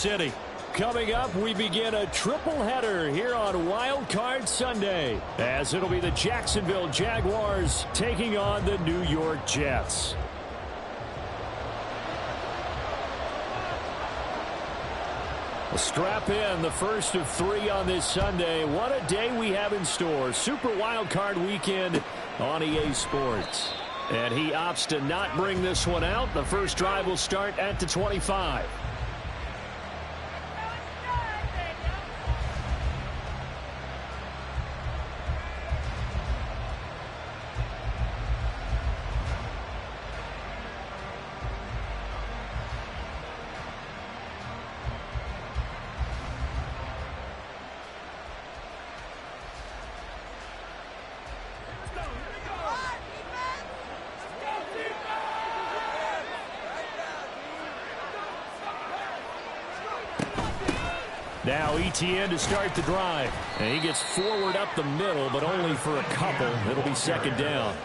City. Coming up, we begin a triple header here on Wild Card Sunday, as it'll be the Jacksonville Jaguars taking on the New York Jets. Strap in, the first of 3 on this Sunday. What a day we have in store. Super Wild Card Weekend on EA Sports. And he opts to not bring this one out. The first drive will start at the 25. Now ETN to start the drive. And he gets forward up the middle, but only for a couple. It'll be second down.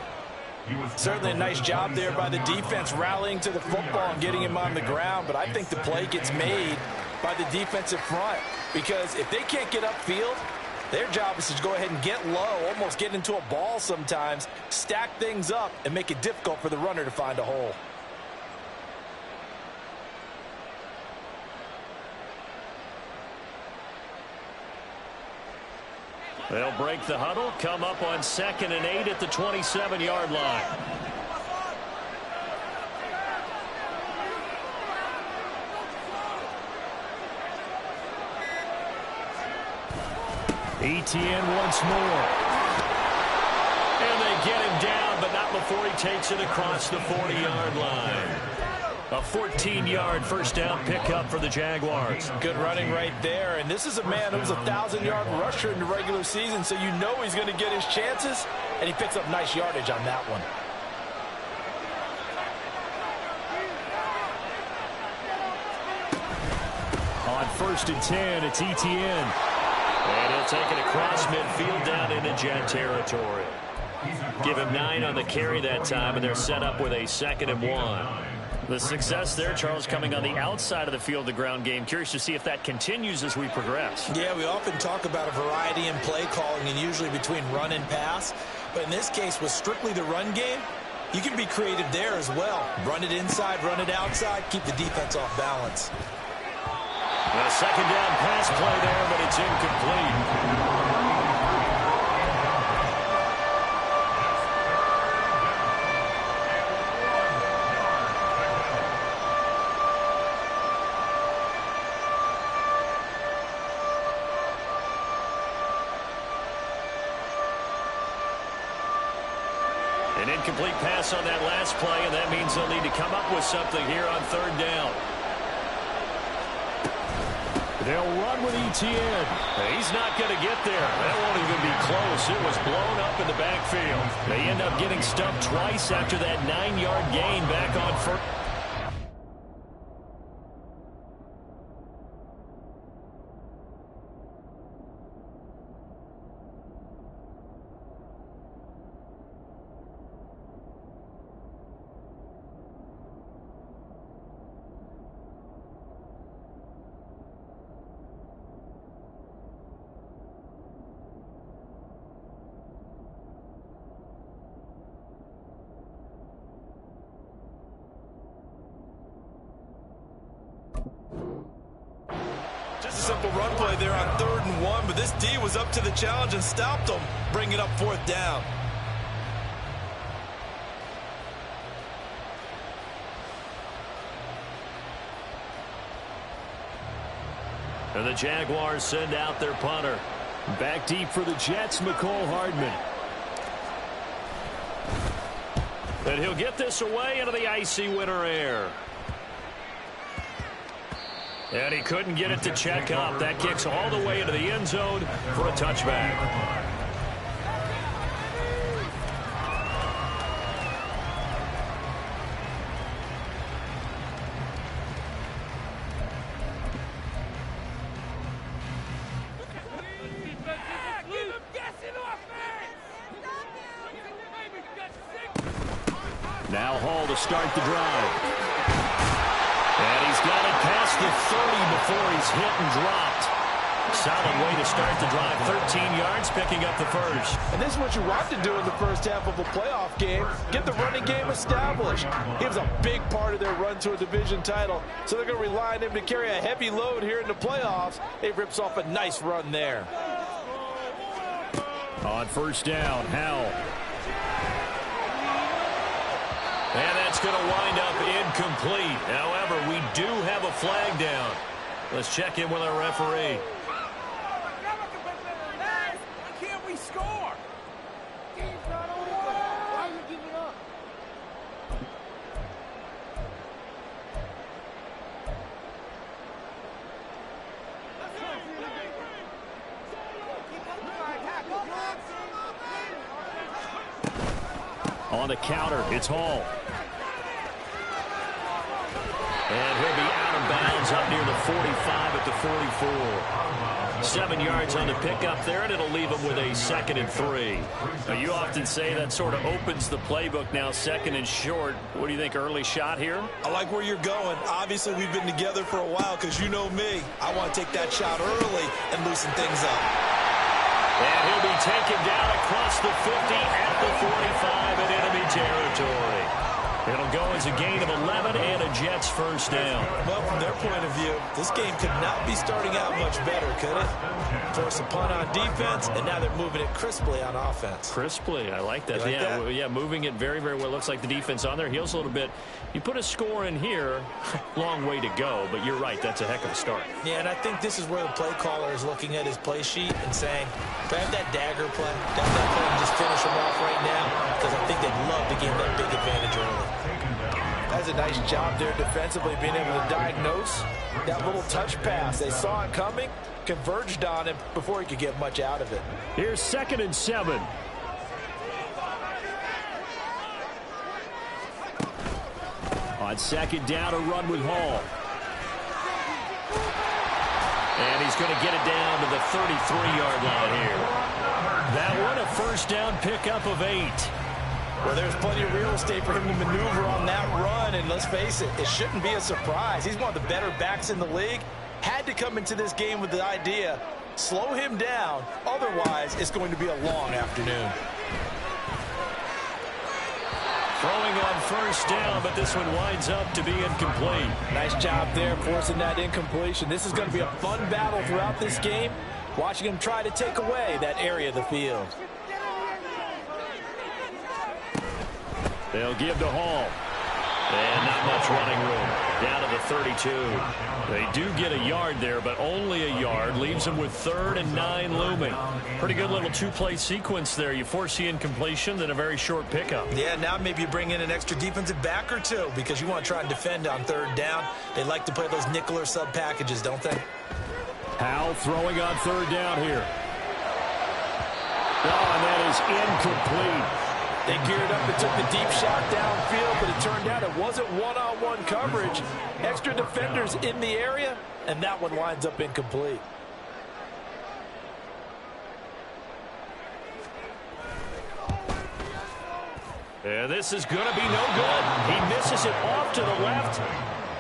Certainly a nice job there by the defense rallying to the football and getting him on the ground. But I think the play gets made by the defensive front. Because if they can't get upfield, their job is to go ahead and get low, almost get into a ball sometimes, stack things up, and make it difficult for the runner to find a hole. They'll break the huddle, come up on 2nd and 8 at the 27-yard line. ETN once more. And they get him down, but not before he takes it across the 40-yard line. A 14-yard first down pickup for the Jaguars. Good running right there. And this is a man who was a 1,000-yard rusher in the regular season, so you know he's going to get his chances, and he picks up nice yardage on that one. On 1st and 10, it's ETN. And he'll take it across midfield down into Jet territory. Give him 9 on the carry that time, and they're set up with a 2nd and 1. The success there, Charles, coming on the outside of the field, the ground game. Curious to see if that continues as we progress. Yeah, we often talk about a variety in play calling and usually between run and pass. But in this case, with strictly the run game, you can be creative there as well. Run it inside, run it outside, keep the defense off balance. A second down pass play there, but it's incomplete. An incomplete pass on that last play, and that means they'll need to come up with something here on 3rd down. They'll run with ETN. He's not going to get there. That won't even be close. It was blown up in the backfield. They end up getting stuffed twice after that 9-yard gain back on 1st. Simple run play there on 3rd and 1, but this D was up to the challenge and stopped them, bringing up 4th down. And the Jaguars send out their punter. Back deep for the Jets, McCole Hardman. And he'll get this away into the icy winter air. And he couldn't get it to check up. That kicks all the way into the end zone for a touchback. Now to start the drive. And he's got it past the 30 before he he's hit and dropped. Solid way to start the drive. 13 yards, picking up the first. And this is what you want to do in the first half of a playoff game. Get the running game established. He was a big part of their run to a division title, so they're going to rely on him to carry a heavy load here in the playoffs. He rips off a nice run there. On first down, Howell. And that's going to wind up incomplete. However, we do have a flag down. Let's check in with our referee. Can't we score? Why you give it up? On the counter, it's Hall. And he'll be out of bounds up near the 45 at the 44. 7 yards on the pickup there, and it'll leave him with a 2nd and 3. Now, you often say that sort of opens the playbook now, 2nd and short. What do you think, early shot here? I like where you're going. Obviously, we've been together for a while because you know me. I want to take that shot early and loosen things up. And he'll be taken down across the 50 at the 45 in enemy territory. It'll go as a gain of 11 and a Jets first down. Well, from their point of view, this game could not be starting out much better, could it? Force a punt on defense, and now they're moving it crisply on offense. Crisply, I like that. You like that? Yeah, moving it very, very well. Looks like the defense on their heels a little bit. You put a score in here, long way to go, but you're right, that's a heck of a start. Yeah, and I think this is where the play caller is looking at his play sheet and saying, grab that dagger play, grab that play and just finish them off right now, because I think they'd love to gain that big advantage early. That's a nice job there defensively, being able to diagnose that little touch pass. They saw it coming, converged on him before he could get much out of it. Here's 2nd and 7. On 2nd down, a run with Hall. And he's going to get it down to the 33-yard line here. That one, a first down pickup of 8. Well, there's plenty of real estate for him to maneuver on that run, and let's face it, it shouldn't be a surprise. He's one of the better backs in the league. Had to come into this game with the idea, slow him down, otherwise it's going to be a long afternoon. Throwing on first down, but this one winds up to be incomplete. Nice job there forcing that incompletion. This is going to be a fun battle throughout this game, watching him try to take away that area of the field. They'll give to Hall. And not much running room. Down to the 32. They do get a yard there, but only a yard. Leaves them with 3rd and 9 looming. Pretty good little two-play sequence there. You force the incompletion, then a very short pickup. Yeah, now maybe you bring in an extra defensive back or two because you want to try and defend on 3rd down. They like to play those nickel or sub packages, don't they? Howell throwing on 3rd down here. Oh, and that is incomplete. They geared up and took the deep shot downfield, but it turned out it wasn't one-on-one coverage. Extra defenders in the area, and that one winds up incomplete. Yeah, this is going to be no good. He misses it off to the left.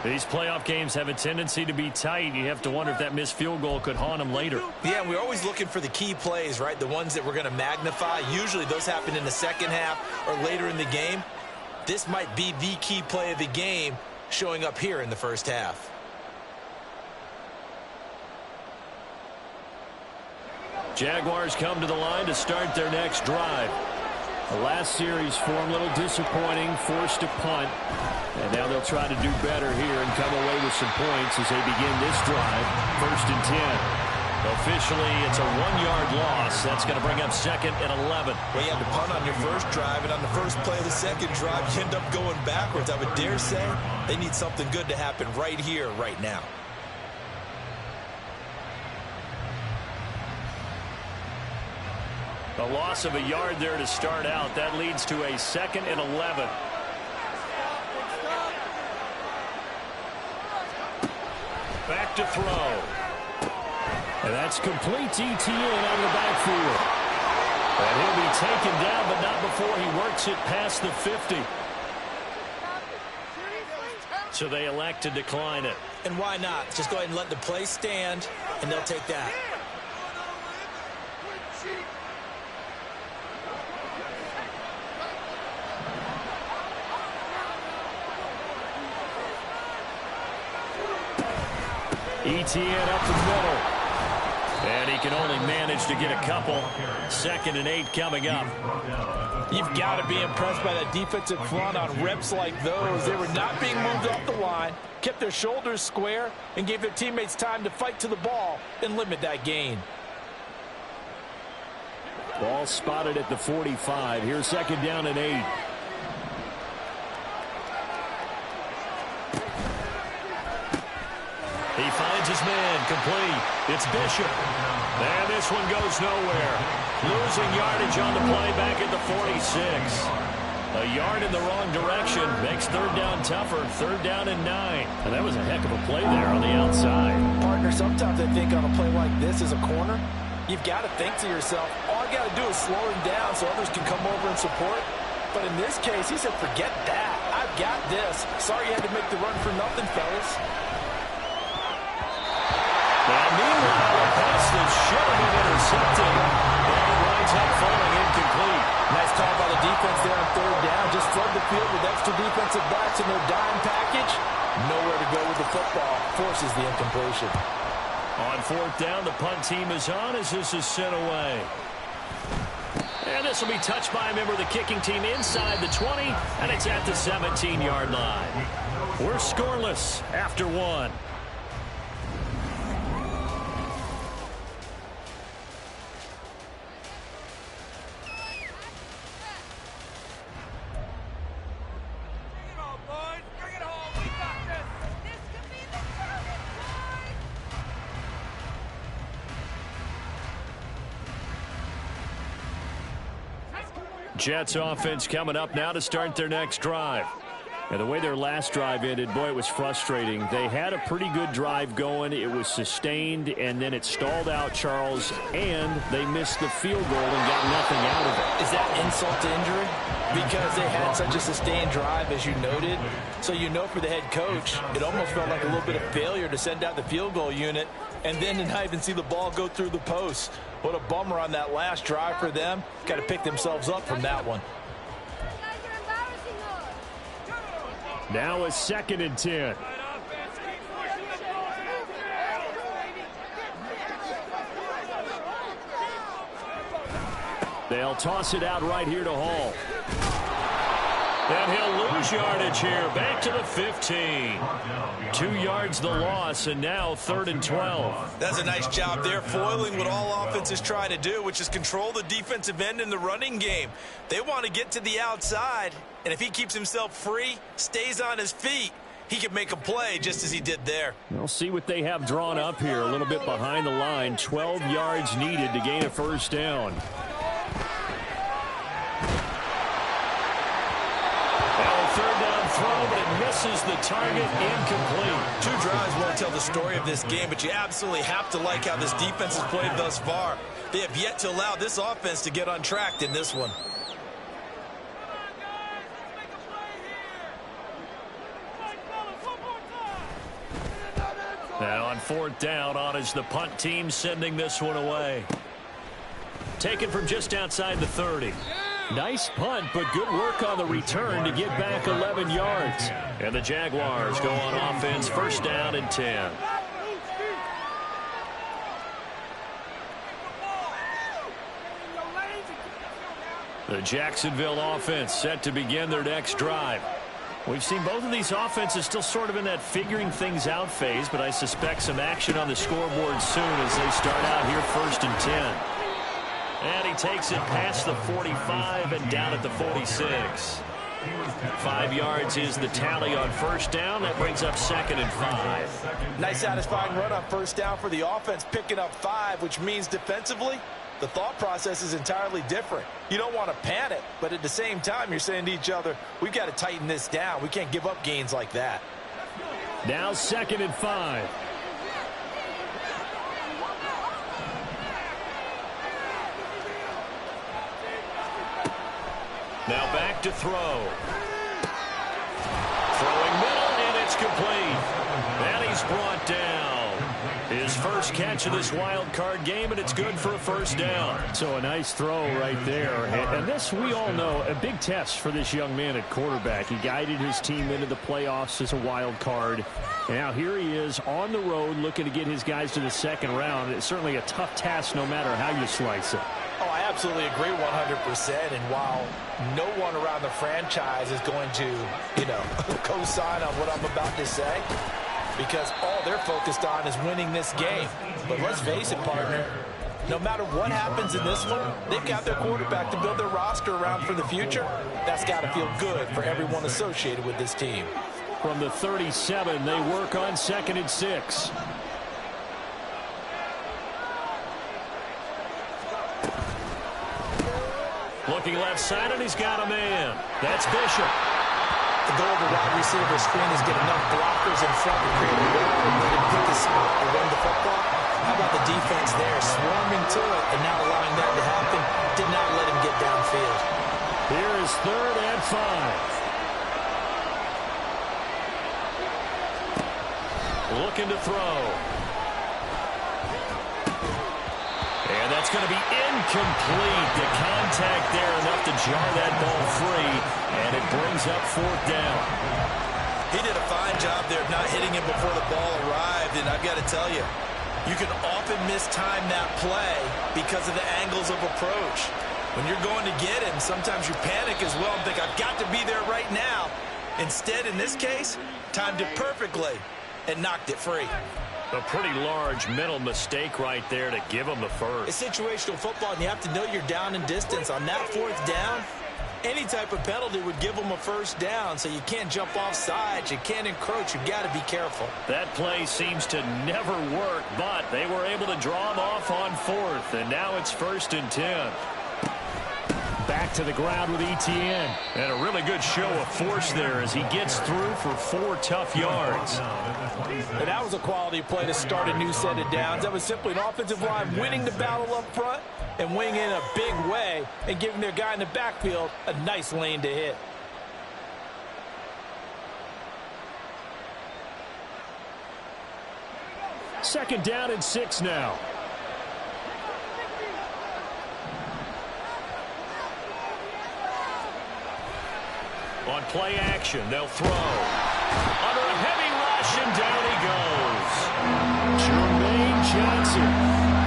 These playoff games have a tendency to be tight. You have to wonder if that missed field goal could haunt him later. Yeah, we're always looking for the key plays, right? The ones that we're going to magnify. Usually those happen in the second half or later in the game. This might be the key play of the game showing up here in the first half. Jaguars come to the line to start their next drive. The last series form a little disappointing, forced to punt. And now they'll try to do better here and come away with some points as they begin this drive. 1st and 10. Officially, it's a 1-yard loss. That's going to bring up 2nd and 11. Well, you had to punt on your first drive, and on the first play of the second drive, you end up going backwards. I would dare say they need something good to happen right here, right now. A loss of a yard there to start out. That leads to a 2nd and 11. Back to throw. And that's complete ETN out of the backfield. And he'll be taken down, but not before he works it past the 50. So they elect to decline it. And why not? Just go ahead and let the play stand, and they'll take that. ETN up the middle. And he can only manage to get a couple. 2nd and 8 coming up. You've got to be impressed by that defensive front on reps like those. They were not being moved off the line, kept their shoulders square, and gave their teammates time to fight to the ball and limit that gain. Ball spotted at the 45. Here's 2nd down and 8. He finds his man, complete. It's Bishop. And this one goes nowhere. Losing yardage on the play back at the 46. A yard in the wrong direction makes 3rd down tougher. 3rd down and 9. And that was a heck of a play there on the outside. Partner, sometimes I think on a play like this as a corner, you've got to think to yourself, all I got to do is slow him down so others can come over and support. But in this case, he said, forget that. I've got this. Sorry you had to make the run for nothing, fellas. And meanwhile, a pass that should have been intercepted. And it winds up falling incomplete. Nice call by the defense there on 3rd down. Just flood the field with extra defensive backs in their dime package. Nowhere to go with the football. Forces the incompletion. On 4th down, the punt team is on as this is sent away. And this will be touched by a member of the kicking team inside the 20, and it's at the 17-yard line. We're scoreless after 1. Jets offense coming up now to start their next drive. And the way their last drive ended, boy, it was frustrating. They had a pretty good drive going. It was sustained, and then it stalled out, Charles, and they missed the field goal and got nothing out of it. Is that insult to injury? Because they had such a sustained drive, as you noted. So you know for the head coach, it almost felt like a little bit of failure to send out the field goal unit and then to not even see the ball go through the post. What a bummer on that last drive for them. Got to pick themselves up from that one. Now a 2nd and 10. They'll toss it out right here to Hall. And he'll lose yardage here. Back to the 15. 2 yards the loss, and now 3rd and 12. That's a nice job there, foiling what all offenses try to do, which is control the defensive end in the running game. They want to get to the outside, and if he keeps himself free, stays on his feet, he can make a play just as he did there. We'll see what they have drawn up here. A little bit behind the line. 12 yards needed to gain a 1st down. Throw, but it misses the target, incomplete. 2 drives won't tell the story of this game, but you absolutely have to like how this defense has played thus far. They have yet to allow this offense to get untracked in this one. Now on 4th down, on is the punt team sending this one away. Taken from just outside the 30. Nice punt, but good work on the return to get back 11 yards. And the Jaguars go on offense, 1st down and 10. The Jacksonville offense set to begin their next drive. We've seen both of these offenses still sort of in that figuring things out phase, but I suspect some action on the scoreboard soon as they start out here 1st and 10. And he takes it past the 45 and down at the 46. 5 yards is the tally on 1st down. That brings up 2nd and 5. Nice satisfying run on 1st down for the offense, picking up 5, which means defensively, the thought process is entirely different. You don't want to panic, but at the same time, you're saying to each other, we've got to tighten this down. We can't give up gains like that. Now 2nd and 5. Now back to throw. Throwing middle, and it's complete. And he's first catch of this wild card game, and it's good for a first down. So a nice throw right there. And this, we all know, a big test for this young man at quarterback. He guided his team into the playoffs as a wild card. And now here he is on the road looking to get his guys to the second round. It's certainly a tough task no matter how you slice it. Oh, I absolutely agree 100%. And while no one around the franchise is going to, co-sign on what I'm about to say, because all they're focused on is winning this game. But let's face it, partner, no matter what happens in this one, they've got their quarterback to build their roster around for the future. That's got to feel good for everyone associated with this team. From the 37, they work on 2nd and 6. Looking left side, and he's got a man. That's Bishop. The goal of the wide receiver screen is get enough blockers in front to create a wall and pick a spot to run the football. How about the defense there, swarming to it and not allowing that to happen? Did not let him get downfield. Here is 3rd and 5. Looking to throw. And that's going to be incomplete. The contact there enough to jar that ball free, and it brings up 4th down. He did a fine job there of not hitting him before the ball arrived, and I've got to tell you, you can often mistime that play because of the angles of approach. When you're going to get him, sometimes you panic as well and think, I've got to be there right now. Instead, in this case, timed it perfectly and knocked it free. A pretty large mental mistake right there to give him the first. It's situational football, and you have to know you're down in distance. On that 4th down, any type of penalty would give them a first down, so you can't jump off sides. You can't encroach. You've got to be careful. That play seems to never work, but they were able to draw him off on 4th, and now it's 1st and 10. Back to the ground with Etienne. And a really good show of force there as he gets through for 4 tough yards. And that was a quality play to start a new set of downs. That was simply an offensive line winning the battle up front and winning in a big way and giving their guy in the backfield a nice lane to hit. Second down and 6 now. On play action, they'll throw. Under a heavy rush, and down he goes. Jermaine Johnson.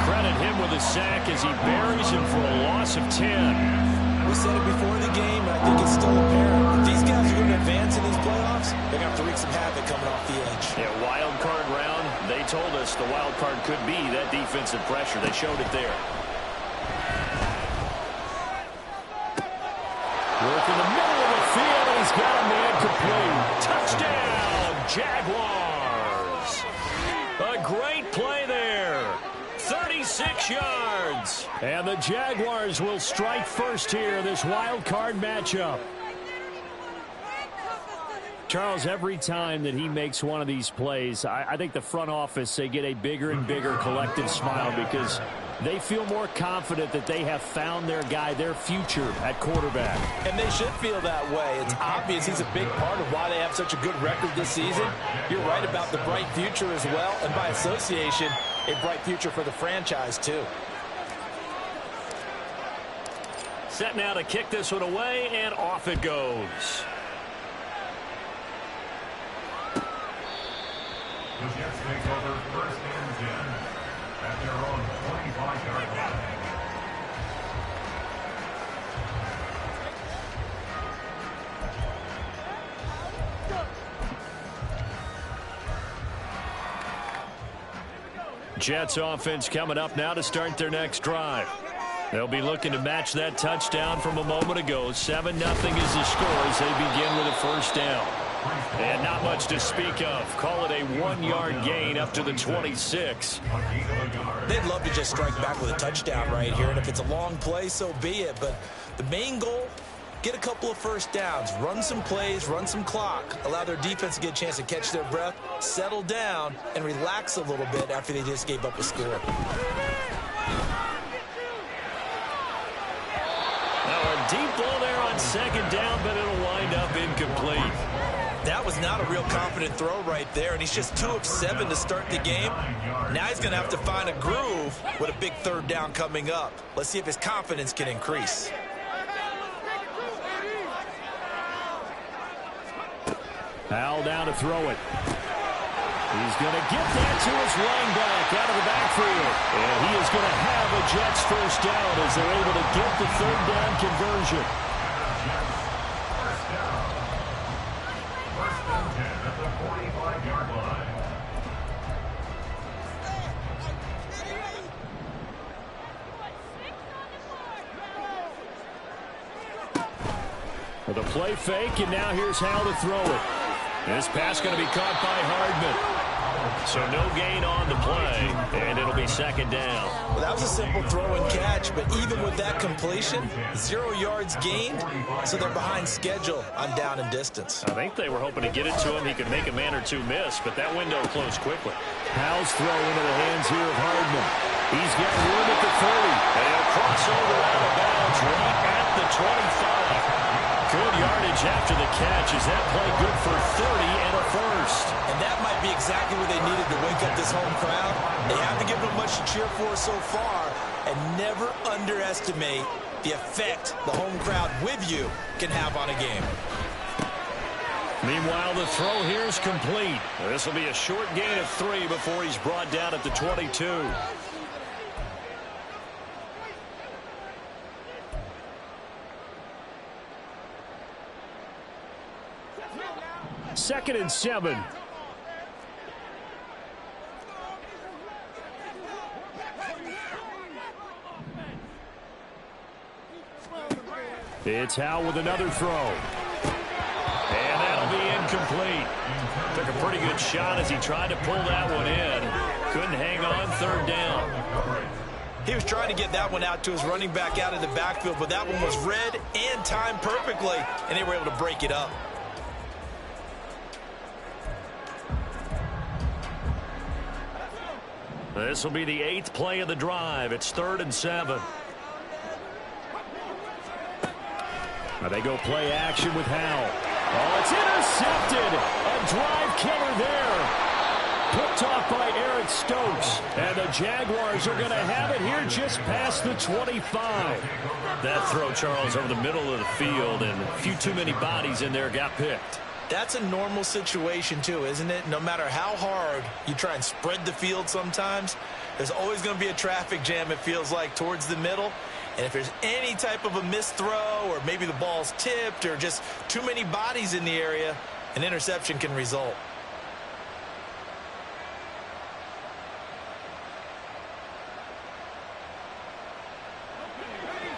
Credit him with a sack as he buries him for a loss of 10. We said it before the game, and I think it's still apparent. If these guys are going to advance in these playoffs, they're going to have to wreak some havoc coming off the edge. Yeah, wild card round. They told us the wild card could be that defensive pressure. They showed it there. Work in the middle of the field, and he's got a man complete. Touchdown, Jaguars. A great play there. 36 yards. And the Jaguars will strike first here, this wild card matchup. Charles, every time that he makes one of these plays, I think the front office, they get a bigger and bigger collective smile because they feel more confident that they have found their guy, their future at quarterback. And they should feel that way. It's obvious he's a big part of why they have such a good record this season. You're right about the bright future as well, and by association, a bright future for the franchise too. Set now to kick this one away, and off it goes. The Jets take over 1st and 10 at their own 25-yard line. Jets offense coming up now to start their next drive. They'll be looking to match that touchdown from a moment ago. 7-0 is the score as they begin with a first down. And not much to speak of. Call it a 1-yard gain up to the 26. They'd love to just strike back with a touchdown right here, and if it's a long play, so be it. But the main goal, get a couple of first downs, run some plays, run some clock, allow their defense to get a chance to catch their breath, settle down, and relax a little bit after they just gave up a score. Now a deep ball there on second down, but it'll wind up incomplete. That was not a real confident throw right there, and he's just 2 of 7 to start the game. Now he's going to have to find a groove with a big third down coming up. Let's see if his confidence can increase. Hal down to throw it. He's going to get that to his running back out of the backfield. And he is going to have a Jets first down as they're able to get the third down conversion. First and 10 at the 45-yard line. With a play fake, and now here's Hal to throw it. This pass going to be caught by Hardman. So no gain on the play, and it'll be second down. Well, that was a simple throw and catch, but even with that completion, 0 yards gained, so they're behind schedule on down and distance. I think they were hoping to get it to him. He could make a man or two miss, but that window closed quickly. Hal's throw into the hands here of Hardman. He's got room at the 30. And he'll cross over out of bounds right at the 25. Good yardage after the catch. Is that play good for 30 and a first? And that might be exactly what they needed to wake up this home crowd. They haven't given them much to cheer for so far, and never underestimate the effect the home crowd with you can have on a game. Meanwhile, the throw here is complete. This will be a short gain of 3 before he's brought down at the 22. Second and 7. It's Hal with another throw. And that'll be incomplete. Took a pretty good shot as he tried to pull that one in. Couldn't hang on, third down. He was trying to get that one out to his running back out of the backfield, but that one was read and timed perfectly, and they were able to break it up. This will be the 8th play of the drive. It's 3rd and 7. Now they go play action with Hal. Oh, it's intercepted. A drive killer there. Picked off by Eric Stokes. And the Jaguars are going to have it here just past the 25. That throw, Charles, over the middle of the field, and a few too many bodies in there got picked. That's a normal situation, too, isn't it? No matter how hard you try and spread the field sometimes, there's always going to be a traffic jam, it feels like, towards the middle. And if there's any type of a missed throw, or maybe the ball's tipped, or just too many bodies in the area, an interception can result.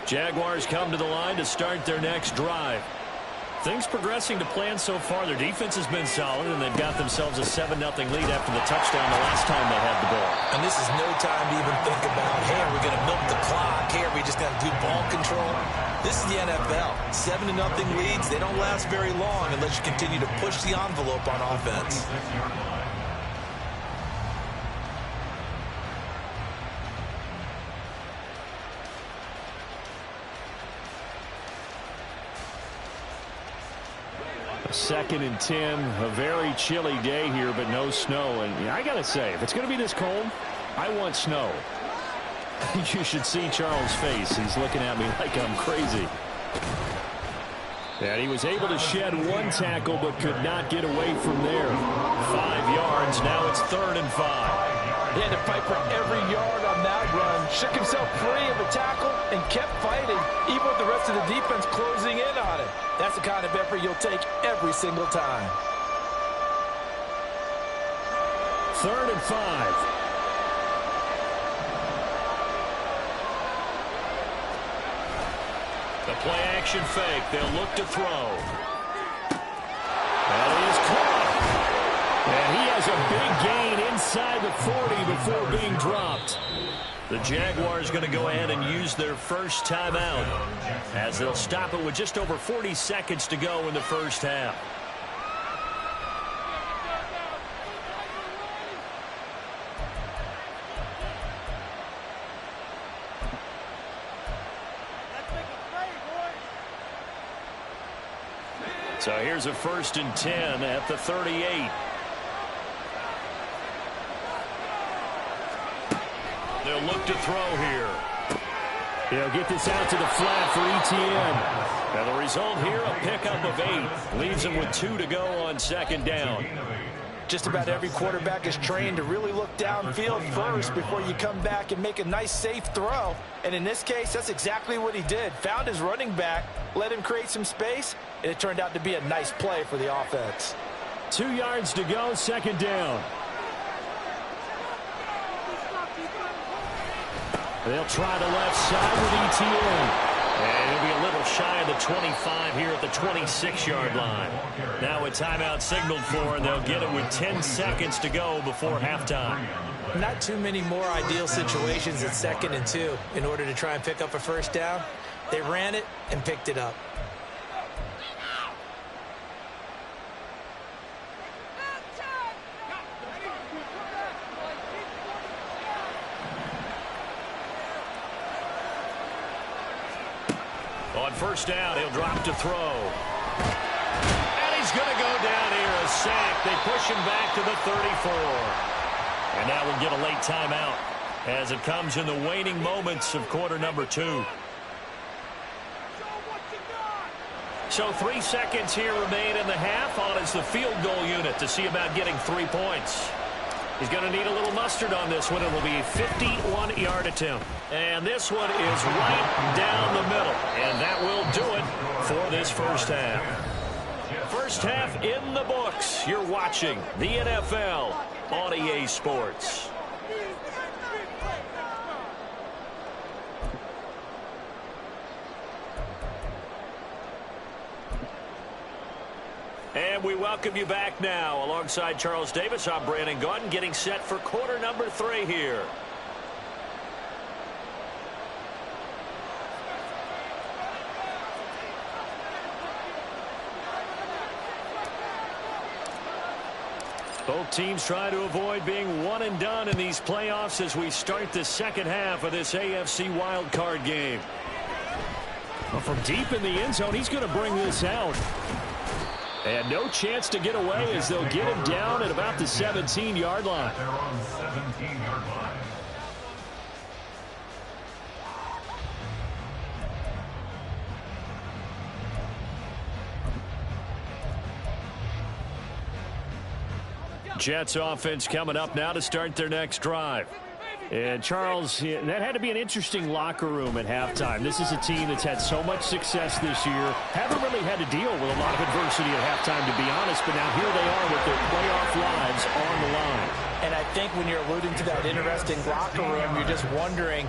Jaguars come to the line to start their next drive. Things progressing to plan so far. Their defense has been solid, and they've got themselves a 7-0 lead after the touchdown the last time they had the ball. And this is no time to even think about, hey, are we going to milk the clock? Hey, are we just going to do ball control? This is the NFL. 7-0 leads, they don't last very long unless you continue to push the envelope on offense. Second and 10, a very chilly day here, but no snow. And I got to say, if it's going to be this cold, I want snow. You should see Charles' face. He's looking at me like I'm crazy. And he was able to shed one tackle, but could not get away from there. 5 yards. Now it's 3rd and 5. He had to fight for every yard on that run. Shook himself free of the tackle and kept fighting, even with the rest of the defense closing in on him. That's the kind of effort you'll take every single time. 3rd and 5. The play action fake. They'll look to throw. That is caught. And he has a big gain inside the 40 before being dropped. The Jaguars going to go ahead and use their first timeout as they'll stop it with just over 40 seconds to go in the first half. So here's a 1st and 10 at the 38. They'll look to throw here. He'll get this out to the flat for ETN. And the result here, a pickup of 8. Leaves him with 2 to go on 2nd down. Just about every quarterback is trained to really look downfield first before you come back and make a nice, safe throw. And in this case, that's exactly what he did. Found his running back, let him create some space, and it turned out to be a nice play for the offense. 2 yards to go, 2nd down. They'll try the left side with ETN. And he'll be a little shy of the 25 here at the 26-yard line. Now a timeout signaled for, and they'll get it with 10 seconds to go before halftime. Not too many more ideal situations at 2nd and 2 in order to try and pick up a 1st down. They ran it and picked it up. On 1st down, he'll drop to throw. And he's going to go down here, a sack. They push him back to the 34. And now we'll get a late timeout as it comes in the waning moments of quarter number 2. So 3 seconds here remain in the half on as the field goal unit to see about getting 3 points. He's going to need a little mustard on this one. It will be a 51-yard attempt. And this one is right down the middle. And that will do it for this 1st half. 1st half in the books. You're watching the NFL on EA Sports. And we welcome you back now. Alongside Charles Davis, I'm Brandon Gaudin, getting set for quarter number 3 here. Both teams try to avoid being one and done in these playoffs as we start the 2nd half of this AFC wildcard game. Well, from deep in the end zone, he's going to bring this out. And no chance to get away as they'll get him down at about the 17-yard line. They're on 17-yard line. Jets offense coming up now to start their next drive. And Charles, that had to be an interesting locker room at halftime. This is a team that's had so much success this year. Haven't really had to deal with a lot of adversity at halftime, to be honest. But now here they are with their playoff lives on the line. And I think when you're alluding to that interesting locker room, you're just wondering,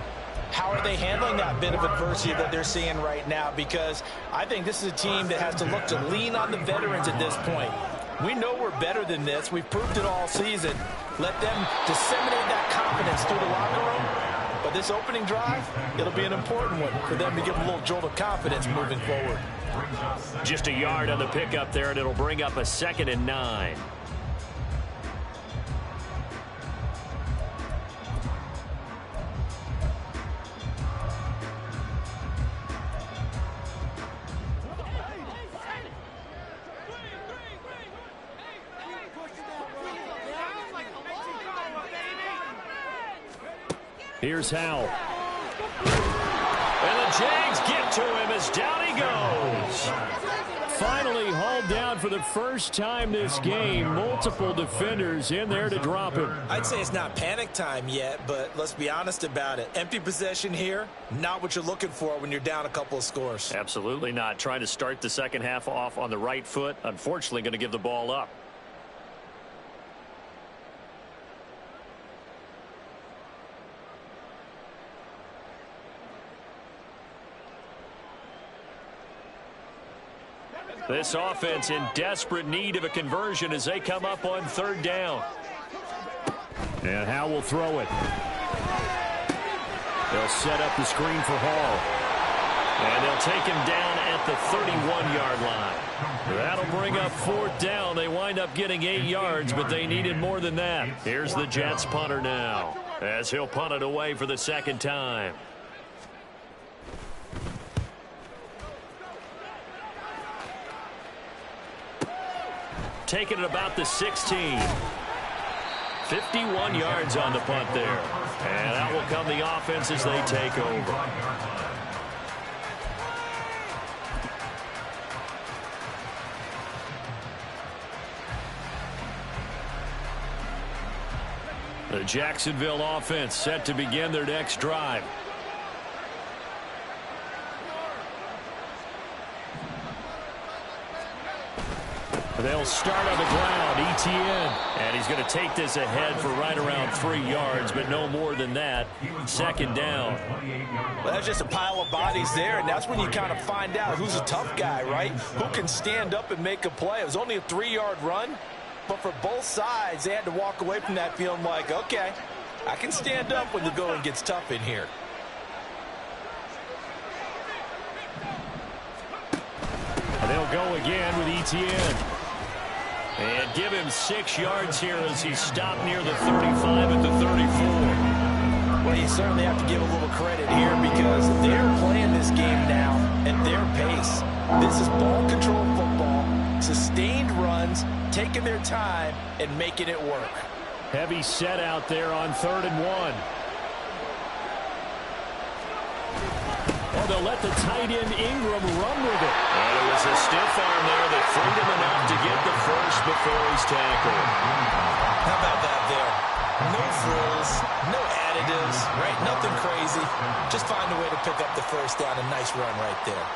how are they handling that bit of adversity that they're seeing right now? Because I think this is a team that has to look to lean on the veterans at this point. We know we're better than this. We've proved it all season. Let them disseminate that confidence through the locker room. But this opening drive, it'll be an important one for them to give them a little jolt of confidence moving forward. Just a yard on the pickup there, and it'll bring up a 2nd and 9. Here's Howell. And the Jags get to him as down he goes. Finally hauled down for the first time this game. Multiple defenders in there to drop him. I'd say it's not panic time yet, but let's be honest about it. Empty possession here, not what you're looking for when you're down a couple of scores. Absolutely not. Trying to start the 2nd half off on the right foot. Unfortunately, going to give the ball up. This offense in desperate need of a conversion as they come up on 3rd down. And Howell will throw it. They'll set up the screen for Hall. And they'll take him down at the 31-yard line. That'll bring up 4th down. They wind up getting 8 yards, but they needed more than that. Here's the Jets punter now as he'll punt it away for the 2nd time. taken at about the 16. 51 yards on the punt there. And out will come the offense as they take over. The Jacksonville offense set to begin their next drive. They'll start on the ground. ETN. And he's going to take this ahead for right around 3 yards, but no more than that. Second down. Well, that's just a pile of bodies there, and that's when you kind of find out who's a tough guy, right? Who can stand up and make a play. It was only a 3-yard run, but for both sides, they had to walk away from that feeling like, okay, I can stand up when the going gets tough in here. They'll go again with ETN. And give him 6 yards here as he's stopped near the 35 at the 34. Well, you certainly have to give a little credit here because they're playing this game now at their pace. This is ball control football, sustained runs, taking their time, and making it work. Heavy set out there on 3rd and 1. Oh, they'll let the tight end Ingram run with it. And it was a stiff arm there that freed him enough to get the first before he's tackled. How about that there? No frills, no additives, right? Nothing crazy. Just find a way to pick up the first down. A nice run right there.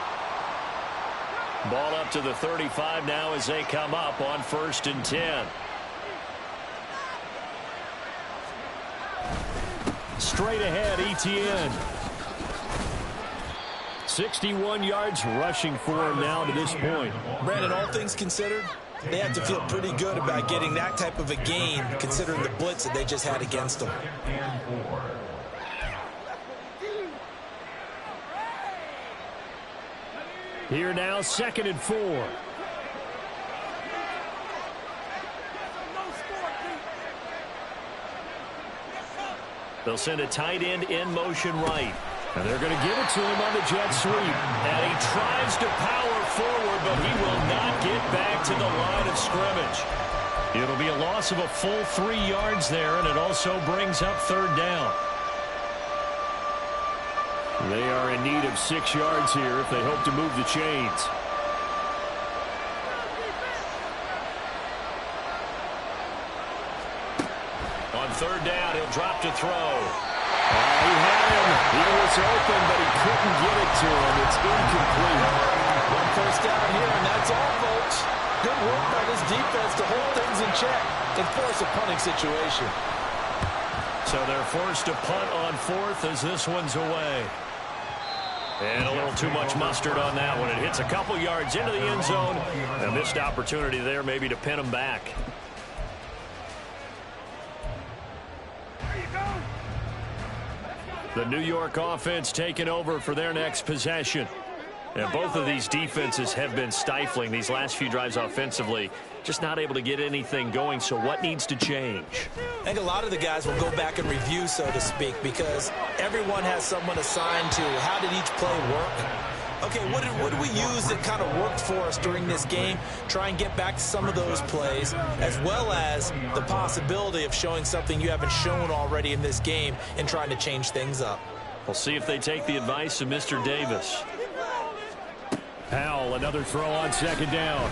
Ball up to the 35 now as they come up on 1st and 10. Straight ahead, ETN. 61 yards rushing for him now to this point. Brandon, all things considered, they have to feel pretty good about getting that type of a gain, considering the blitz that they just had against them. Here now, 2nd and 4. They'll send a tight end in motion right. And they're going to give it to him on the jet sweep. And he tries to power forward, but he will not get back to the line of scrimmage. It'll be a loss of a full 3 yards there, and it also brings up 3rd down. They are in need of 6 yards here if they hope to move the chains. On 3rd down, he'll drop to throw. He had him. He was open, but he couldn't get it to him. It's incomplete. 1 first down here, and that's all, folks. Good work by this defense to hold things in check and force a punting situation. So they're forced to punt on 4th as this one's away. And a little too much mustard on that one. It hits a couple yards into the end zone. A missed opportunity there maybe to pin them back. The New York offense taking over for their next possession. And both of these defenses have been stifling these last few drives offensively. Just not able to get anything going, so what needs to change? I think a lot of the guys will go back and review, so to speak, because everyone has someone assigned to how did each play work. Okay, what did we use that kind of worked for us during this game? Try and get back to some of those plays, as well as the possibility of showing something you haven't shown already in this game and trying to change things up. We'll see if they take the advice of Mr. Davis. Powell, another throw on 2nd down.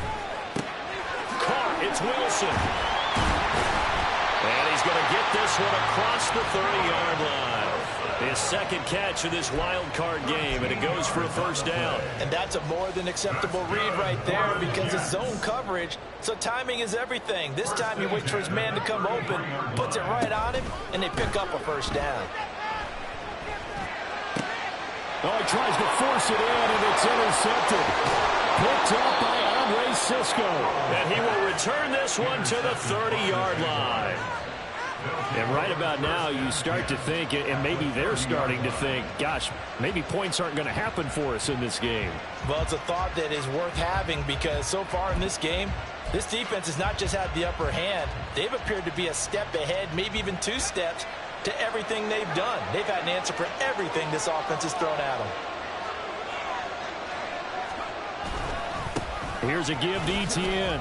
Caught, it's Wilson. And he's going to get this one across the 30-yard line. His 2nd catch of this wild card game, and it goes for a 1st down. And that's a more than acceptable read right there because it's zone coverage, so timing is everything. This time he waits for his man to come open, puts it right on him, and they pick up a 1st down. Oh, he tries to force it in, and it's intercepted. Picked up by Andre Cisco. And he will return this one to the 30-yard line. And right about now, you start to think, and maybe they're starting to think, gosh, maybe points aren't going to happen for us in this game. Well, it's a thought that is worth having because so far in this game, this defense has not just had the upper hand. They've appeared to be a step ahead, maybe even 2 steps, to everything they've done. They've had an answer for everything this offense has thrown at them. Here's a give to ETN.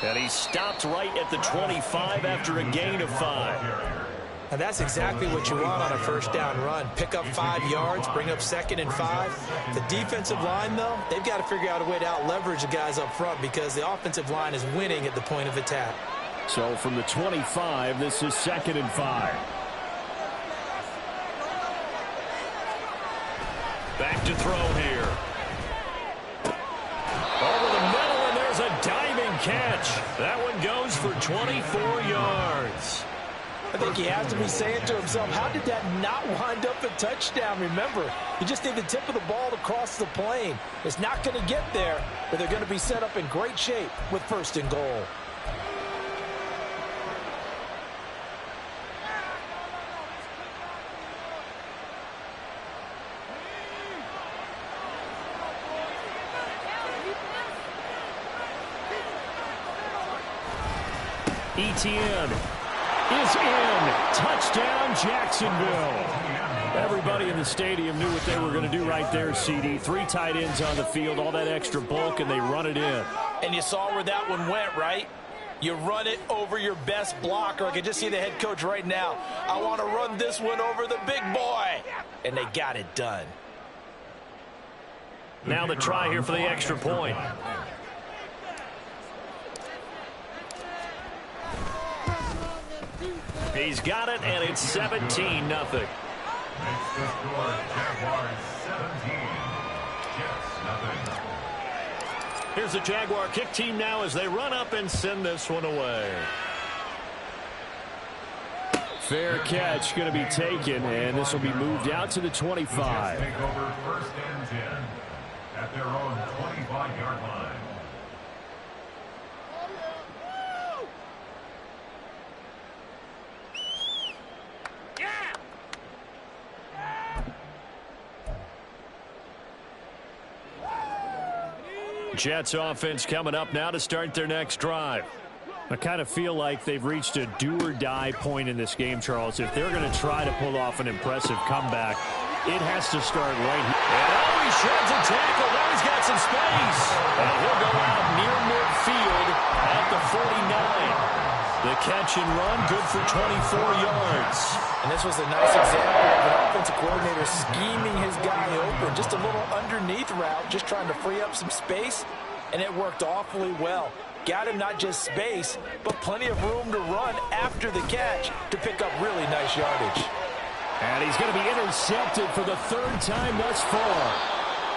And he stopped right at the 25 after a gain of 5. And that's exactly what you want on a first down run. Pick up 5 yards, bring up 2nd and 5. The defensive line, though, they've got to figure out a way to out-leverage the guys up front because the offensive line is winning at the point of attack. So from the 25, this is 2nd and 5. Back to throw here. Over the middle, and there's a diving catch. That one goes for 24 yards. I think he has to be saying to himself, how did that not wind up a touchdown? Remember, you just need the tip of the ball to cross the plane. It's not going to get there, but they're going to be set up in great shape with 1st and goal. ETN is in. Touchdown, Jacksonville. Everybody in the stadium knew what they were going to do right there, CD. 3 tight ends on the field, all that extra bulk, and they run it in. And you saw where that one went, right? You run it over your best blocker. I can just see the head coach right now. I want to run this one over the big boy. And they got it done. Now the try here for the extra point. He's got it, and it's 17-0. Makes the score Jaguars 17, Jets 0. Here's the Jaguar kick team now as they run up and send this one away. Fair catch going to be taken, and this will be moved out to the 25. Take over 1st and 10 at their own 25-yard line. Jets offense coming up now to start their next drive. I kind of feel like they've reached a do-or-die point in this game, Charles. If they're going to try to pull off an impressive comeback, it has to start right here. And he shreds a tackle. Now he's got some space. And he'll go out near midfield at the 49. The catch and run, good for 24 yards. And this was a nice example of an offensive coordinator scheming his guy open. Just a little underneath route, just trying to free up some space, and it worked awfully well. Got him not just space, but plenty of room to run after the catch to pick up really nice yardage. And he's going to be intercepted for the 3rd time thus far.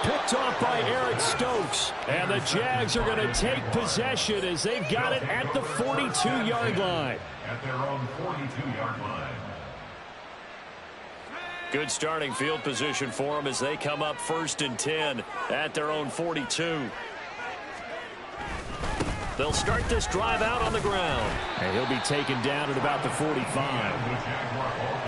Picked off by Eric Stokes. And the Jags are going to take possession as they've got it at the 42-yard line. At their own 42-yard line. Good starting field position for them as they come up 1st and 10 at their own 42. They'll start this drive out on the ground. And he'll be taken down at about the 45.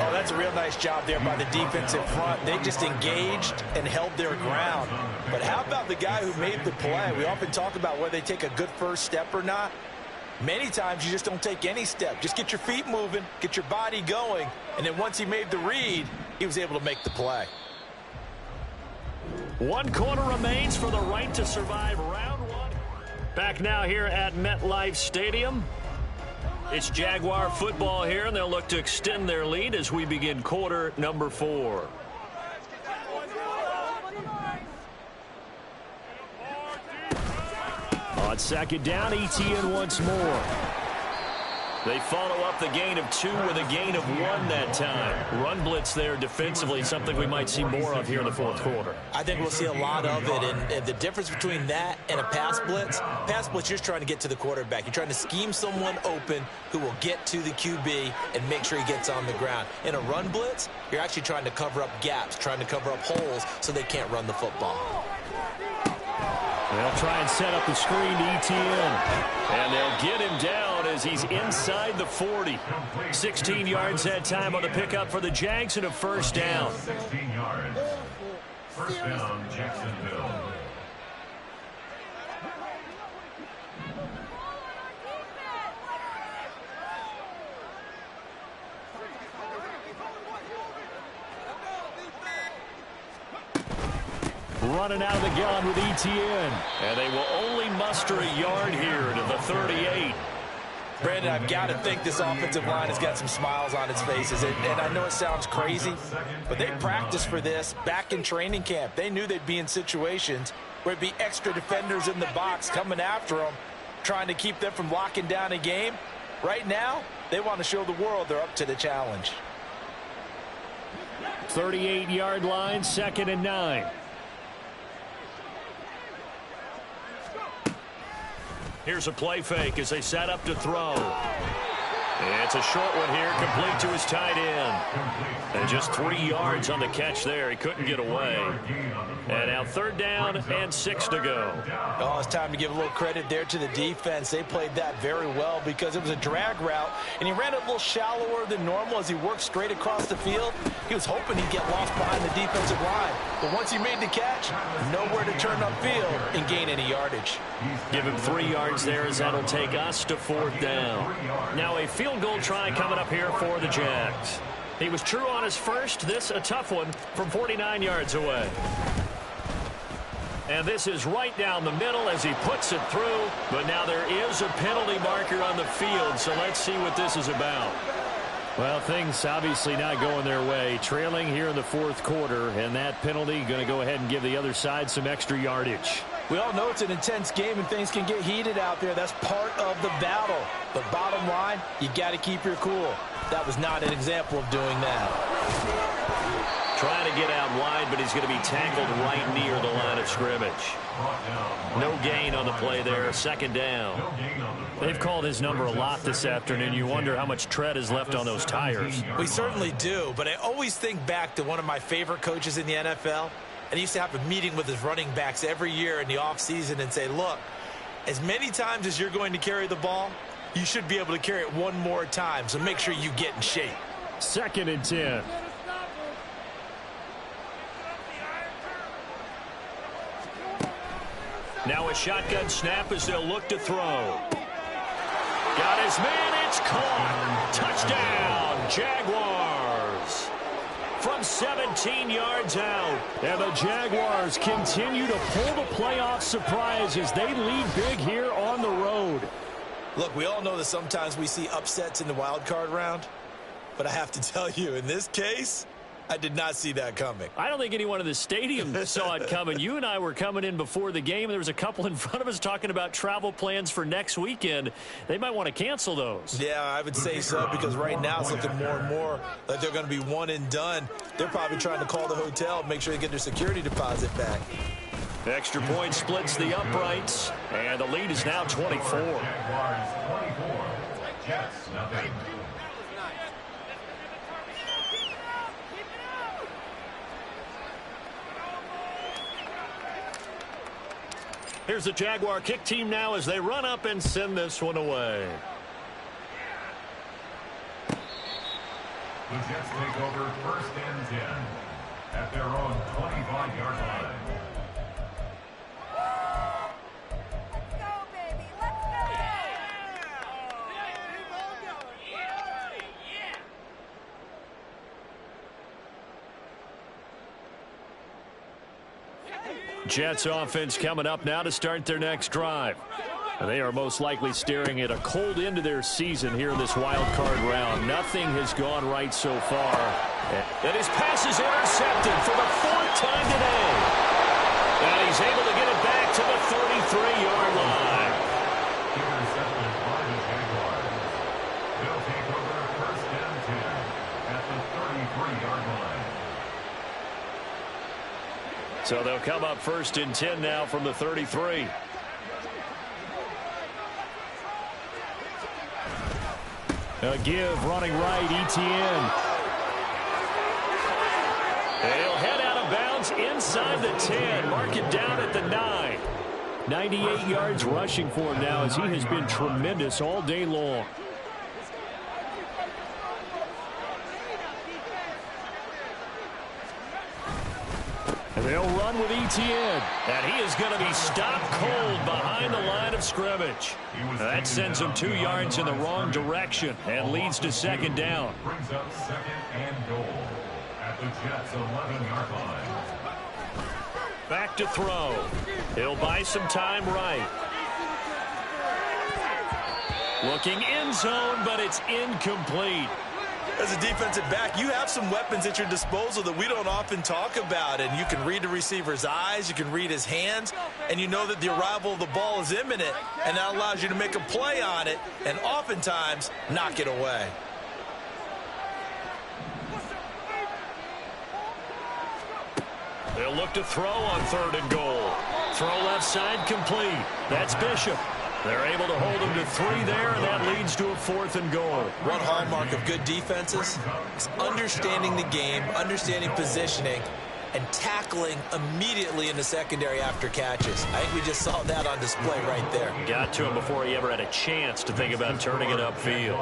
Oh, that's a real nice job there by the defensive front. They just engaged and held their ground. But how about the guy who made the play? We often talk about whether they take a good first step or not. Many times you just don't take any step. Just get your feet moving, get your body going, and then once he made the read, he was able to make the play. 1 quarter remains for the right to survive round 1. Back now here at MetLife Stadium. It's Jaguar football here, and they'll look to extend their lead as we begin quarter number 4. On 2nd down, ETN once more. They follow up the gain of 2 with a gain of 1 that time. Run blitz there defensively, something we might see more of here in the 4th quarter. I think we'll see a lot of it, and the difference between that and a pass blitz, you're just trying to get to the quarterback. You're trying to scheme someone open who will get to the QB and make sure he gets on the ground. In a run blitz, you're actually trying to cover up gaps, trying to cover up holes so they can't run the football. They'll try and set up the screen to ETN. And they'll get him down as he's inside the 40. 16 yards that time on the pickup for the Jags and a 1st down. 16 yards. 1st down, Jacksonville. running out of the gun with ETN. And they will only muster a yard here to the 38. Brandon, I've got to think this offensive line has got some smiles on its faces. And I know it sounds crazy, but they practiced for this back in training camp. They knew they'd be in situations where it'd be extra defenders in the box coming after them, trying to keep them from locking down a game. Right now, they want to show the world they're up to the challenge. 38-yard line, 2nd and 9. Here's a play fake as they set up to throw. It's a short one here, complete to his tight end. And just 3 yards on the catch there. He couldn't get away. And now 3rd down and 6 to go. Oh, it's time to give a little credit there to the defense. They played that very well because it was a drag route, and he ran it a little shallower than normal as he worked straight across the field. He was hoping he'd get lost behind the defensive line. But once he made the catch, nowhere to turn upfield and gain any yardage. Give him 3 yards there as that'll take us to 4th down. Now a field goal try coming up here for the Jags. He was true on his first. This a tough one from 49 yards away. And this is right down the middle as he puts it through. But now there is a penalty marker on the field, so let's see what this is about. Well, things obviously not going their way. Trailing here in the 4th quarter, and that penalty going to go ahead and give the other side some extra yardage. We all know it's an intense game and things can get heated out there. That's part of the battle. But bottom line, you got to keep your cool. That was not an example of doing that. Trying to get out wide, but he's going to be tackled right near the line of scrimmage. No gain on the play there, 2nd down. They've called his number a lot this afternoon. You wonder how much tread is left on those tires. We certainly do, but I always think back to one of my favorite coaches in the NFL. And he used to have a meeting with his running backs every year in the offseason and say, look, as many times as you're going to carry the ball, you should be able to carry it one more time, so make sure you get in shape. 2nd and 10. Now a shotgun snap as they'll look to throw. Got his man, it's caught. Touchdown, Jaguars. From 17 yards out. And the Jaguars continue to pull the playoff surprise as they lead big here on the road. Look, we all know that sometimes we see upsets in the wild card round, but I have to tell you, in this case, I did not see that coming. I don't think anyone in the stadium saw it coming. You and I were coming in before the game. There was a couple in front of us talking about travel plans for next weekend. They might want to cancel those. Yeah, I would say so, because right now it's looking more and more like they're going to be one and done. They're probably trying to call the hotel, make sure they get their security deposit back. Extra point splits the uprights, and the lead is now 24. Jaguars 24. Jets nothing. Here's the Jaguar kick team now as they run up and send this one away. The Jets take over 1st and 10 at their own 25-yard line. Let's go, baby. Let's go. Jets offense coming up now to start their next drive. They are most likely staring at a cold end to their season here in this wild card round. Nothing has gone right so far. And his pass is intercepted for the 4th time today. And he's able to get it back to the 33-yard line. Intercepted by the Jaguars. They'll take over 1st and 10 at the 33-yard line. So they'll come up 1st and 10 now from the 33. A give running right, ETN. And he'll head out of bounds inside the 10. Mark it down at the 9. 98 yards rushing for him now as he has been tremendous all day long. And they'll run with ETN. And he is going to be stopped cold behind the line of scrimmage. That sends him 2 yards in the wrong direction and leads to 2nd down. Brings up 2nd and goal at the Jets' 11-yard line. Back to throw. He'll buy some time right. Looking end zone, but it's incomplete. As a defensive back, you have some weapons at your disposal that we don't often talk about. And you can read the receiver's eyes, you can read his hands, and you know that the arrival of the ball is imminent, and that allows you to make a play on it and oftentimes knock it away. They'll look to throw on 3rd and goal. Throw left side complete. That's Bishop. They're able to hold him to 3 there, and that leads to a 4th and goal. One hallmark of good defenses is understanding the game, understanding positioning, and tackling immediately in the secondary after catches. I think we just saw that on display right there. Got to him before he ever had a chance to think about turning it upfield.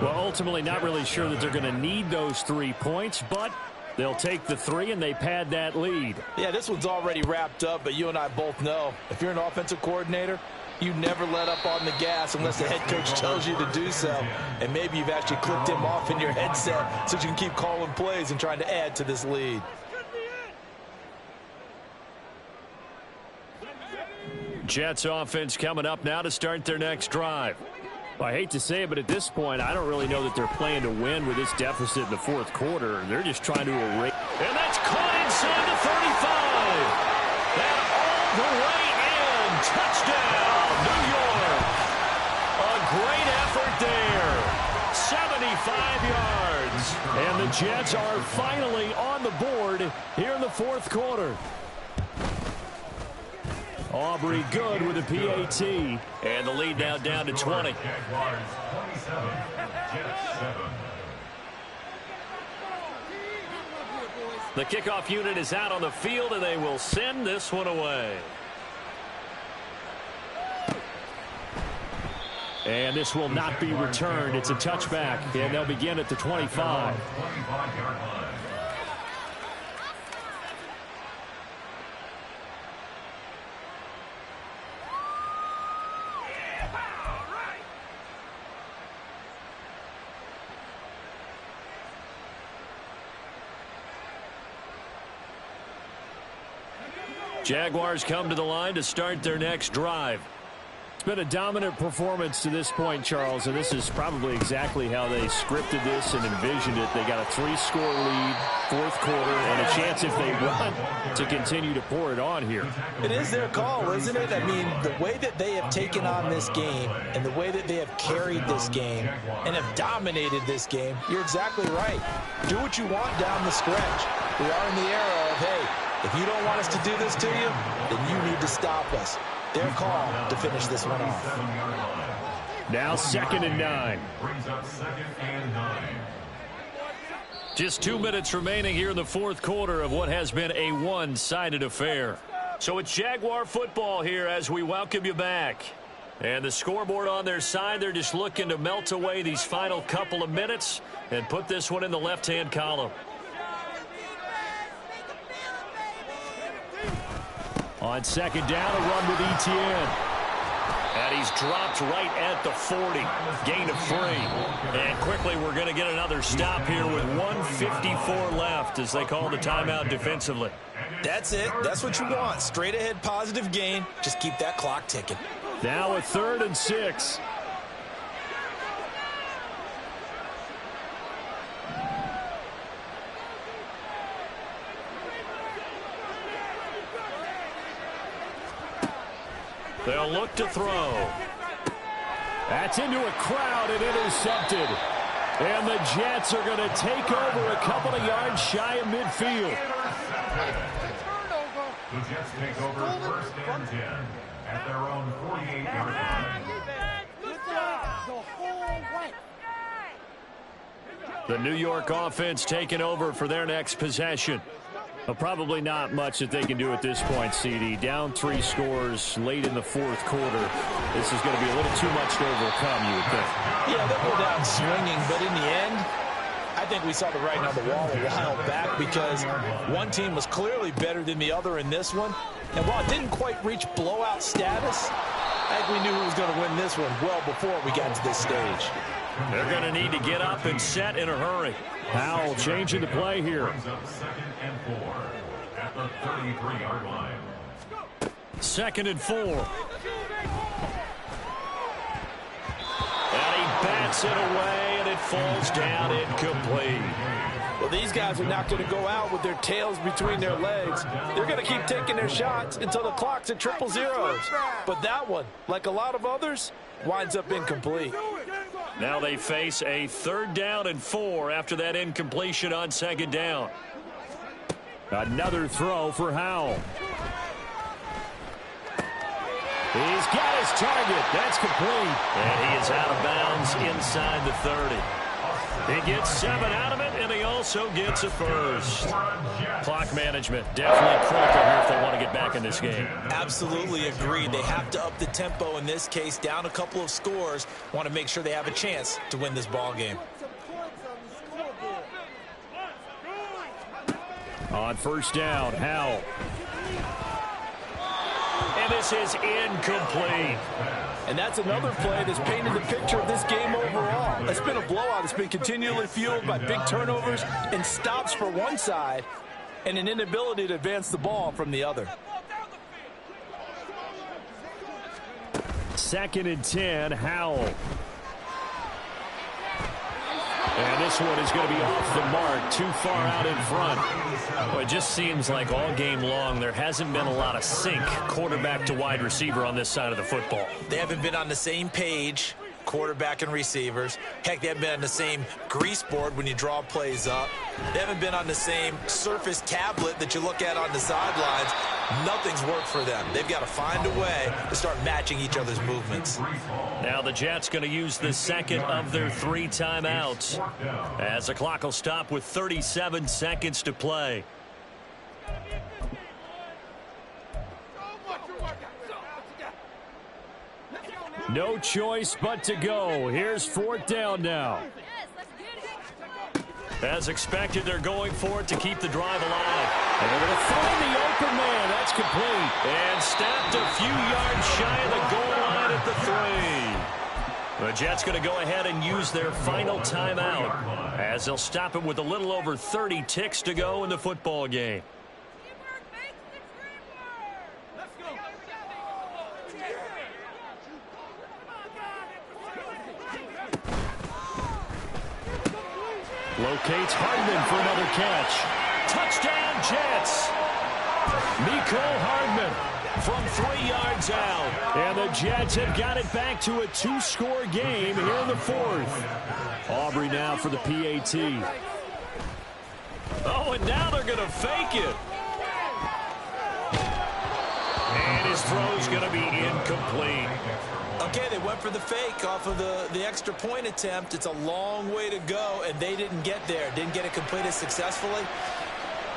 Well, ultimately not really sure that they're going to need those 3 points, but they'll take the 3 and they pad that lead. Yeah, this one's already wrapped up, but you and I both know if you're an offensive coordinator, you never let up on the gas unless the head coach tells you to do so. And maybe you've actually clicked him off in your headset so you can keep calling plays and trying to add to this lead. Jets offense coming up now to start their next drive. Well, I hate to say it, but at this point, I don't really know that they're playing to win with this deficit in the 4th quarter. They're just trying to erase. And that's caught inside the 35. And all the way in. Touchdown, New York. A great effort there. 75 yards. And the Jets are finally on the board here in the 4th quarter. Aubrey good with a PAT. And the lead now down to 20. The kickoff unit is out on the field, and they will send this one away. And this will not be returned. It's a touchback, and they'll begin at the 25. Jaguars come to the line to start their next drive. It's been a dominant performance to this point, Charles, and this is probably exactly how they scripted this and envisioned it. They got a 3-score lead, 4th quarter, and a chance if they run to continue to pour it on here. It is their call, isn't it? I mean, the way that they have taken on this game and the way that they have carried this game and have dominated this game, you're exactly right. Do what you want down the stretch. We are in the era of, hey, if you don't want us to do this to you, then you need to stop us. Their call to finish this one off. Now 2nd and 9. Just 2 minutes remaining here in the 4th quarter of what has been a one-sided affair. So it's Jaguar football here as we welcome you back. And the scoreboard on their side, they're just looking to melt away these final couple of minutes and put this one in the left-hand column. On 2nd down, a run with Etienne. And he's dropped right at the 40. Gain of 3. And quickly we're going to get another stop here with 1:54 left as they call the timeout defensively. That's it. That's what you want. Straight ahead positive gain. Just keep that clock ticking. Now a 3rd and 6. They'll look to throw. That's into a crowd and intercepted. And the Jets are going to take over a couple of yards shy of midfield. The Jets take over 1st and 10 at their own 48-yard line. The New York offense taking over for their next possession. Well, probably not much that they can do at this point, CD. Down 3 scores late in the 4th quarter. This is going to be a little too much to overcome, you would think. Yeah, they'll go down swinging, but in the end, I think we saw the writing on the wall a while back because one team was clearly better than the other in this one. And while it didn't quite reach blowout status, I think we knew who was going to win this one well before we got to this stage. They're going to need to get up and set in a hurry. Howell changing the play here. the 33-yard line. 2nd and 4. And he bats it away, and it falls down incomplete. Well, these guys are not going to go out with their tails between their legs. They're going to keep taking their shots until the clock's at 000. But that one, like a lot of others, winds up incomplete. Now they face a 3rd down and 4 after that incompletion on 2nd down. Another throw for Howell. He's got his target. That's complete. And he is out of bounds inside the 30. He gets 7 out of it, and he also gets a first. Clock management definitely critical here if they want to get back in this game. Absolutely agreed. They have to up the tempo in this case, down a couple of scores. Want to make sure they have a chance to win this ball game. On 1st down, Howell. And this is incomplete. And that's another play that's painted the picture of this game overall. It's been a blowout. It's been continually fueled by big turnovers and stops for one side and an inability to advance the ball from the other. 2nd and 10, Howell. And this one is going to be off the mark, too far out in front. Well, it just seems like all game long there hasn't been a lot of sync quarterback to wide receiver on this side of the football. They haven't been on the same page, quarterback and receivers. Heck, they haven't been on the same grease board when you draw plays up. They haven't been on the same surface tablet that you look at on the sidelines. Nothing's worked for them. They've got to find a way to start matching each other's movements. Now the Jets going to use the 2nd of their 3 timeouts as the clock will stop with 37 seconds to play. No choice but to go. Here's 4th down now. As expected, they're going for it to keep the drive alive. And they're going to find the open man. That's complete. And stopped a few yards shy of the goal line at the 3. The Jets going to go ahead and use their final timeout as they'll stop it with a little over 30 ticks to go in the football game. Locates Hardman for another catch. Touchdown, Jets! Mecole Hardman from 3 yards out. And the Jets have got it back to a 2-score game here in the 4th. Aubrey now for the PAT. Oh, and now they're going to fake it. And his throw's going to be incomplete. Okay, they went for the fake off of the extra point attempt. It's a long way to go, and they didn't get there. Didn't get it completed successfully.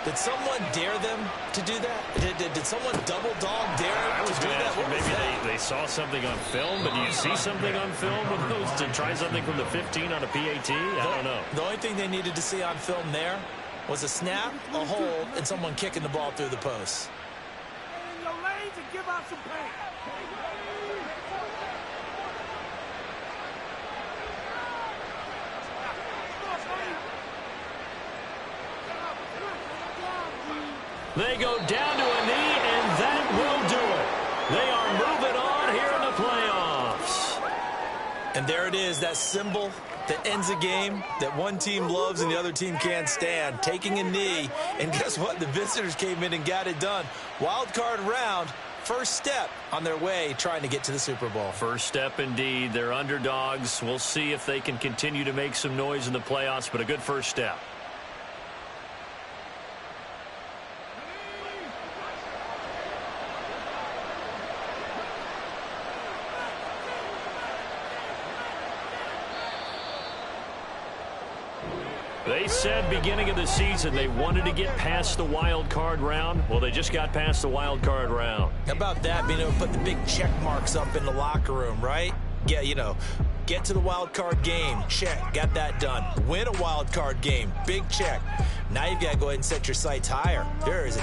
Did someone dare them to do that? Did someone double dog dare them to do that? Maybe they saw something on film, but do you see something on film with those to try something from the 15 on a PAT? I don't know. The only thing they needed to see on film there was a snap, a hold, and someone kicking the ball through the post. They go down to a knee, and that will do it. They are moving on here in the playoffs. And there it is, that symbol that ends a game that one team loves and the other team can't stand. Taking a knee, and guess what? The visitors came in and got it done. Wild card round, first step on their way trying to get to the Super Bowl. First step indeed. They're underdogs. We'll see if they can continue to make some noise in the playoffs, but a good first step. They said beginning of the season they wanted to get past the wild card round. Well, they just got past the wild card round. How about that, being able to put the big check marks up in the locker room, right? Yeah, you know, get to the wild card game, check, got that done. Win a wild card game, big check. Now you've got to go ahead and set your sights higher. There is a